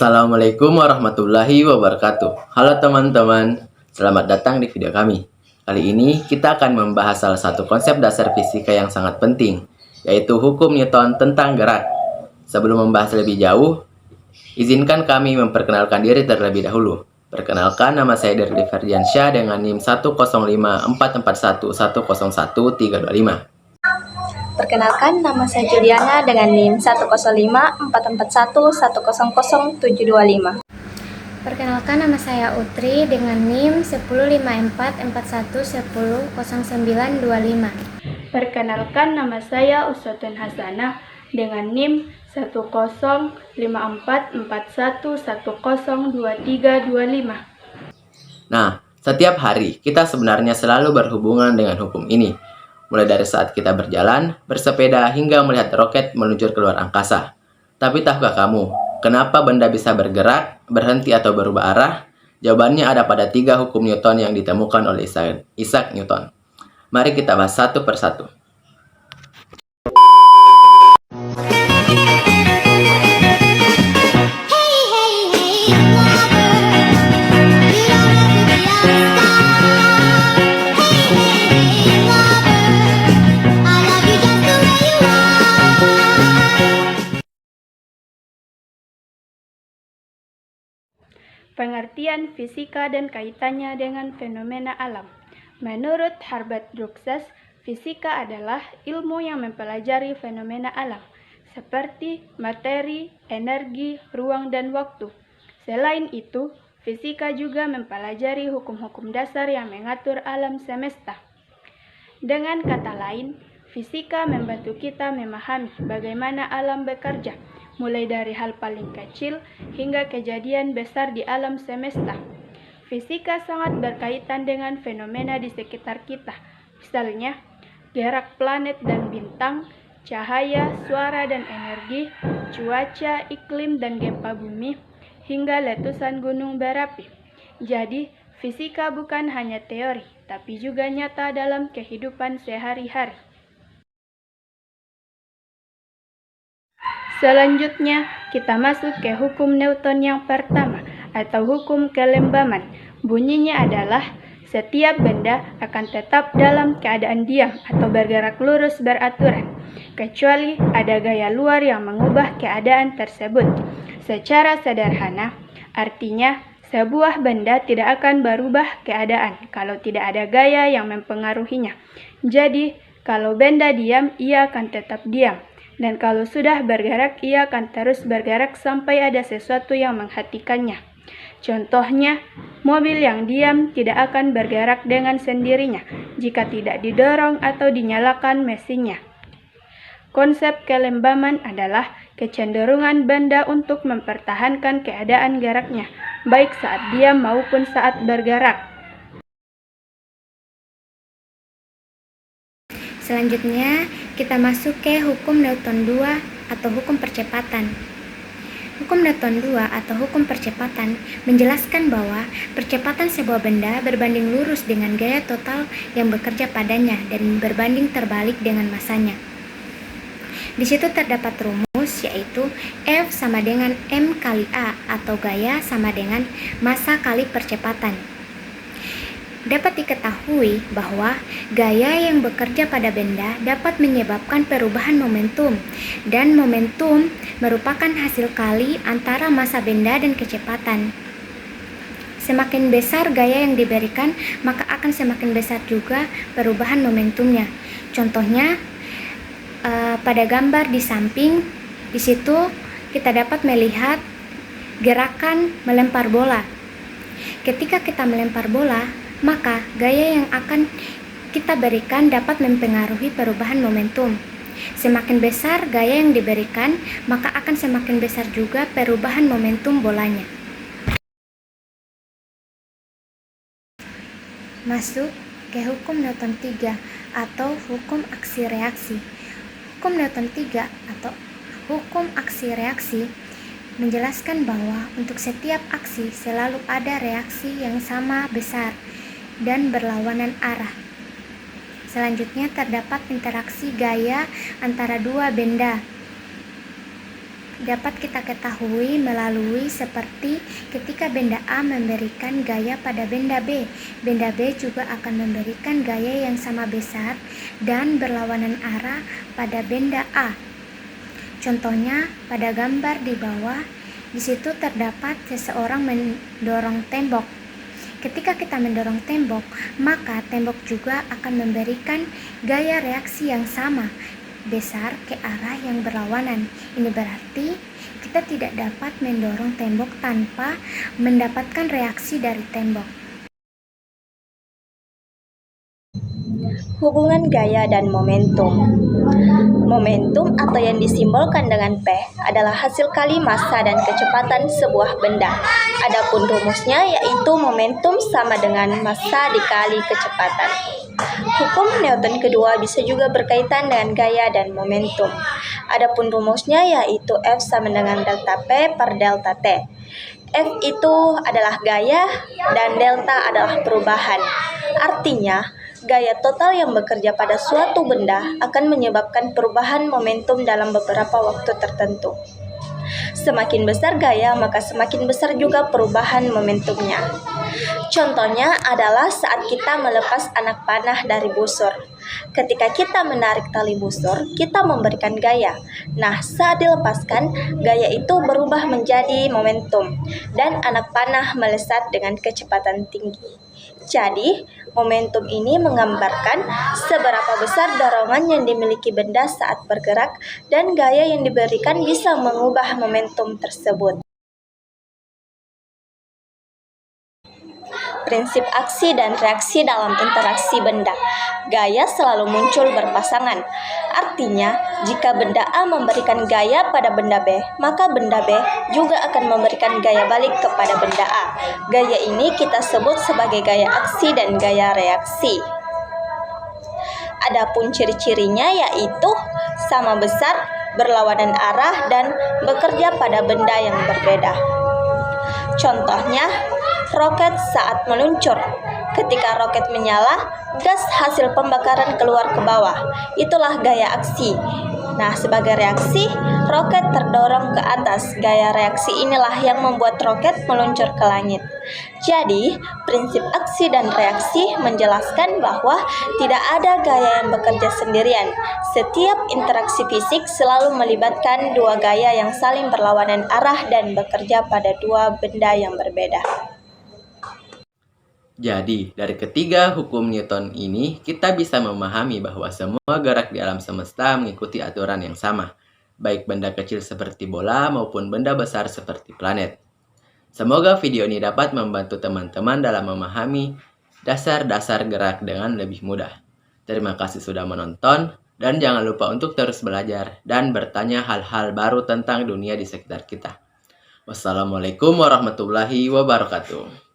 Assalamualaikum warahmatullahi wabarakatuh. Halo teman-teman, selamat datang di video kami. Kali ini kita akan membahas salah satu konsep dasar fisika yang sangat penting, yaitu hukum Newton tentang gerak. Sebelum membahas lebih jauh, izinkan kami memperkenalkan diri terlebih dahulu. Perkenalkan, nama saya Derli Ferdiansyah dengan NIM 1054441011325. Perkenalkan, nama saya Juliana dengan NIM 1054441100725. Perkenalkan, nama saya Utri dengan NIM 1054441100925. Perkenalkan, nama saya Uswatun Hasanah dengan NIM 1054441102325. Nah, setiap hari kita sebenarnya selalu berhubungan dengan hukum ini. Mulai dari saat kita berjalan, bersepeda, hingga melihat roket meluncur keluar angkasa. Tapi tahukah kamu, kenapa benda bisa bergerak, berhenti, atau berubah arah? Jawabannya ada pada 3 hukum Newton yang ditemukan oleh Isaac Newton. Mari kita bahas satu persatu. Pengertian fisika dan kaitannya dengan fenomena alam. Menurut Herbert Bruxas, fisika adalah ilmu yang mempelajari fenomena alam, seperti materi, energi, ruang, dan waktu. Selain itu, fisika juga mempelajari hukum-hukum dasar yang mengatur alam semesta. Dengan kata lain, fisika membantu kita memahami bagaimana alam bekerja, mulai dari hal paling kecil hingga kejadian besar di alam semesta. Fisika sangat berkaitan dengan fenomena di sekitar kita, misalnya gerak planet dan bintang, cahaya, suara dan energi, cuaca, iklim dan gempa bumi, hingga letusan gunung berapi. Jadi, fisika bukan hanya teori, tapi juga nyata dalam kehidupan sehari-hari. Selanjutnya, kita masuk ke hukum Newton yang pertama, atau hukum kelembaman. Bunyinya adalah, setiap benda akan tetap dalam keadaan diam atau bergerak lurus beraturan, kecuali ada gaya luar yang mengubah keadaan tersebut. Secara sederhana, artinya sebuah benda tidak akan berubah keadaan kalau tidak ada gaya yang mempengaruhinya. Jadi, kalau benda diam, ia akan tetap diam. Dan kalau sudah bergerak, ia akan terus bergerak sampai ada sesuatu yang menghentikannya. Contohnya, mobil yang diam tidak akan bergerak dengan sendirinya jika tidak didorong atau dinyalakan mesinnya. Konsep kelembaman adalah kecenderungan benda untuk mempertahankan keadaan geraknya, baik saat diam maupun saat bergerak. Selanjutnya, kita masuk ke hukum Newton 2 atau hukum percepatan. Hukum Newton 2 atau hukum percepatan menjelaskan bahwa percepatan sebuah benda berbanding lurus dengan gaya total yang bekerja padanya dan berbanding terbalik dengan masanya. Di situ terdapat rumus, yaitu F sama dengan M kali A atau gaya sama dengan massa kali percepatan. Dapat diketahui bahwa gaya yang bekerja pada benda dapat menyebabkan perubahan momentum, dan momentum merupakan hasil kali antara massa benda dan kecepatan. Semakin besar gaya yang diberikan, maka akan semakin besar juga perubahan momentumnya. Contohnya, pada gambar di samping, di situ kita dapat melihat gerakan melempar bola. Ketika kita melempar bola, maka gaya yang akan kita berikan dapat mempengaruhi perubahan momentum. Semakin besar gaya yang diberikan, maka akan semakin besar juga perubahan momentum bolanya. Masuk ke hukum Newton 3 atau hukum aksi reaksi. Hukum Newton 3 atau hukum aksi reaksi menjelaskan bahwa untuk setiap aksi selalu ada reaksi yang sama besar dan berlawanan arah. Selanjutnya terdapat interaksi gaya antara dua benda, dapat kita ketahui melalui seperti ketika benda A memberikan gaya pada benda B, benda B juga akan memberikan gaya yang sama besar dan berlawanan arah pada benda A. Contohnya pada gambar di bawah, di situ terdapat seseorang mendorong tembok. Ketika kita mendorong tembok, maka tembok juga akan memberikan gaya reaksi yang sama, besar ke arah yang berlawanan. Ini berarti kita tidak dapat mendorong tembok tanpa mendapatkan reaksi dari tembok. Hubungan gaya dan momentum. Momentum atau yang disimbolkan dengan P adalah hasil kali massa dan kecepatan sebuah benda. Adapun rumusnya yaitu momentum sama dengan massa dikali kecepatan. Hukum Newton kedua bisa juga berkaitan dengan gaya dan momentum. Adapun rumusnya yaitu F sama dengan delta P per delta T. F itu adalah gaya dan delta adalah perubahan. Artinya, gaya total yang bekerja pada suatu benda akan menyebabkan perubahan momentum dalam beberapa waktu tertentu. Semakin besar gaya, maka semakin besar juga perubahan momentumnya. Contohnya adalah saat kita melepas anak panah dari busur. Ketika kita menarik tali busur, kita memberikan gaya. Nah, saat dilepaskan, gaya itu berubah menjadi momentum, dan anak panah melesat dengan kecepatan tinggi. Jadi, momentum ini menggambarkan seberapa besar dorongan yang dimiliki benda saat bergerak dan gaya yang diberikan bisa mengubah momentum tersebut. Prinsip aksi dan reaksi dalam interaksi benda. Gaya selalu muncul berpasangan. Artinya, jika benda A memberikan gaya pada benda B, maka benda B juga akan memberikan gaya balik kepada benda A. Gaya ini kita sebut sebagai gaya aksi dan gaya reaksi. Adapun ciri-cirinya yaitu sama besar, berlawanan arah, dan bekerja pada benda yang berbeda. Contohnya, roket saat meluncur. Ketika roket menyala, gas hasil pembakaran keluar ke bawah. Itulah gaya aksi. Nah, sebagai reaksi, roket terdorong ke atas. Gaya reaksi inilah yang membuat roket meluncur ke langit. Jadi, prinsip aksi dan reaksi menjelaskan bahwa tidak ada gaya yang bekerja sendirian. Setiap interaksi fisik selalu melibatkan dua gaya yang saling berlawanan arah dan bekerja pada dua benda yang berbeda. Jadi, dari ketiga hukum Newton ini, kita bisa memahami bahwa semua gerak di alam semesta mengikuti aturan yang sama, baik benda kecil seperti bola maupun benda besar seperti planet. Semoga video ini dapat membantu teman-teman dalam memahami dasar-dasar gerak dengan lebih mudah. Terima kasih sudah menonton, dan jangan lupa untuk terus belajar dan bertanya hal-hal baru tentang dunia di sekitar kita. Wassalamualaikum warahmatullahi wabarakatuh.